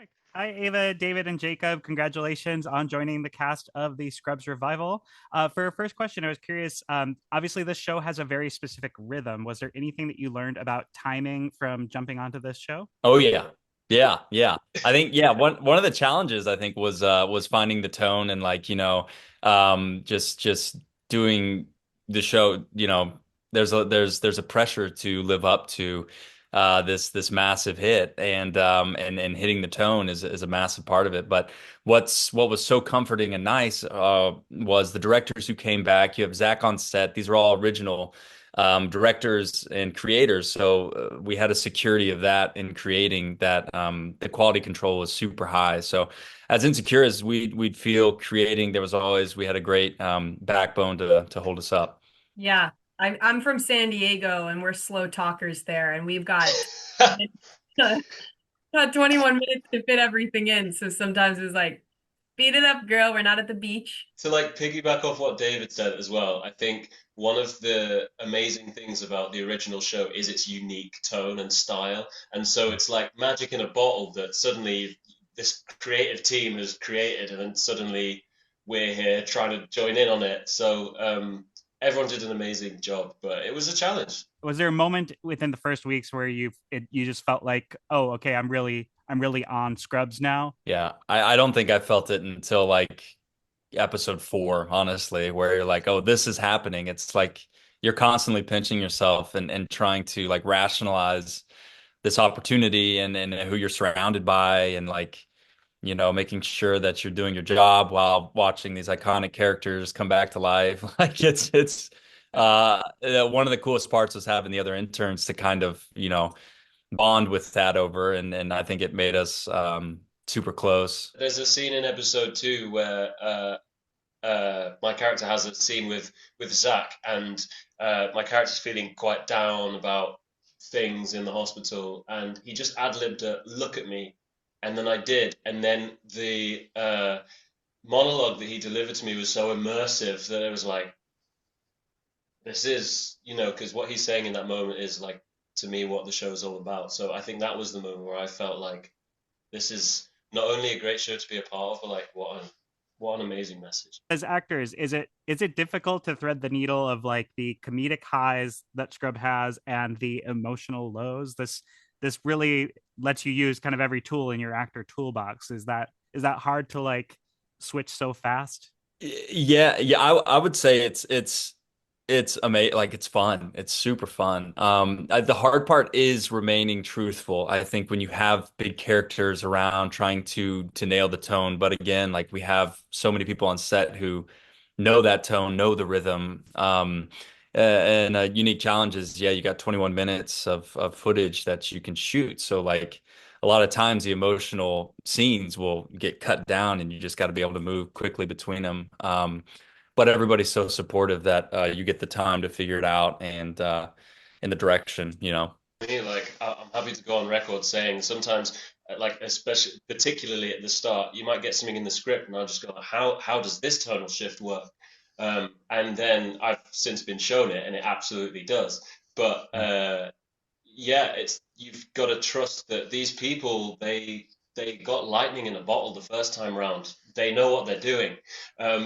Perfect. Hi, Ava, David, and Jacob. Congratulations on joining the cast of the Scrubs revival. For our first question, I was curious. Obviously, this show has a very specific rhythm. Was there anything that you learned about timing from jumping onto this show? Oh yeah. Yeah, yeah. I think one of the challenges I think was finding the tone and just doing the show, there's a pressure to live up to this massive hit and hitting the tone is a massive part of it. But what was so comforting and nice was the directors who came back. You have Zach on set. These are all original directors and creators. So we had a security of that in creating that. The quality control was super high. So as insecure as we'd feel creating, we had a great backbone to hold us up. Yeah, I'm from San Diego and we're slow talkers there, and we've got got 21 minutes to fit everything in. So sometimes it's like, speed it up, girl. We're not at the beach. To like piggyback off what David said as well, I think one of the amazing things about the original show is its unique tone and style. And so it's like magic in a bottle that suddenly this creative team has created, and then suddenly we're here trying to join in on it. So everyone did an amazing job, but it was a challenge. Was there a moment within the first weeks where you just felt like, oh, okay, I'm really on Scrubs now? Yeah, I don't think I felt it until like episode 4, honestly, where you're like, oh, this is happening. It's like you're constantly pinching yourself and trying to like rationalize this opportunity and who you're surrounded by and making sure that you're doing your job while watching these iconic characters come back to life. Like one of the coolest parts was having the other interns to kind of, bond with that over and I think it made us super close. There's a scene in episode 2 where my character has a scene with Zach, and my character's feeling quite down about things in the hospital, and he just ad-libbed a "look at me," and then I did, and then the monologue that he delivered to me was so immersive that it was like, this is, because what he's saying in that moment is like to me what the show is all about. So I think that was the moment where I felt like this is not only a great show to be a part of, but like what an amazing message. As actors, is it difficult to thread the needle of like the comedic highs that Scrub has and the emotional lows? This really lets you use kind of every tool in your actor toolbox. Is that hard to like switch so fast? Yeah, yeah, I would say it's amazing. Like it's fun. It's super fun. The hard part is remaining truthful. I think when you have big characters around trying to nail the tone, but again, like we have so many people on set who know that tone, know the rhythm. And unique challenges. Yeah, you got 21 minutes of footage that you can shoot. So like a lot of times the emotional scenes will get cut down and you just got to be able to move quickly between them. But everybody's so supportive that you get the time to figure it out and in the direction. Me, like I'm happy to go on record saying sometimes, like especially particularly at the start, you might get something in the script, and I'll just go, how does this tonal shift work? And then I've since been shown it, and it absolutely does. But yeah, it's you've got to trust that these people they got lightning in a bottle the first time round. They know what they're doing.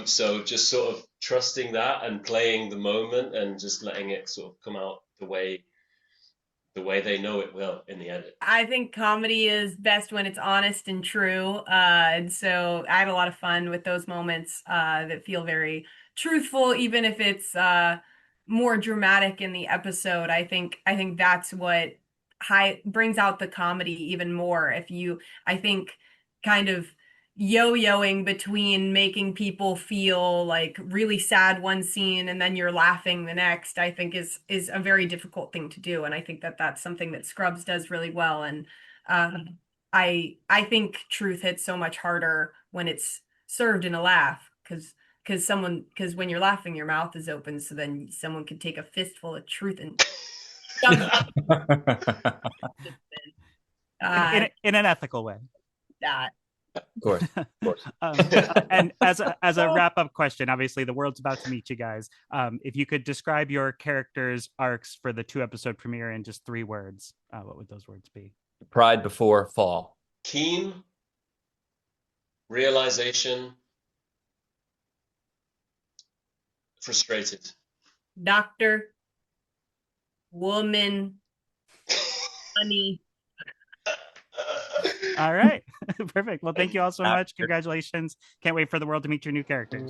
So just sort of trusting that and playing the moment and just letting it sort of come out the way they know it will in the edit. I think comedy is best when it's honest and true. And so I have a lot of fun with those moments that feel very truthful, even if it's more dramatic in the episode. I think that's what high brings out the comedy even more. I think, kind of yo-yoing between making people feel like really sad one scene and then you're laughing the next, I think is a very difficult thing to do, and I think that that's something that Scrubs does really well. And I think truth hits so much harder when it's served in a laugh, because when you're laughing your mouth is open, so then someone could take a fistful of truth and shove it in. In, uh in, in an ethical way. that Of course, of course. And as a wrap up question, obviously the world's about to meet you guys. If you could describe your characters' arcs for the 2 episode premiere in just 3 words, what would those words be? Pride before fall. Keen, realization, frustrated. Doctor, woman, honey. All right. Perfect. Well, thank you all so much. After. Congratulations. Can't wait for the world to meet your new characters.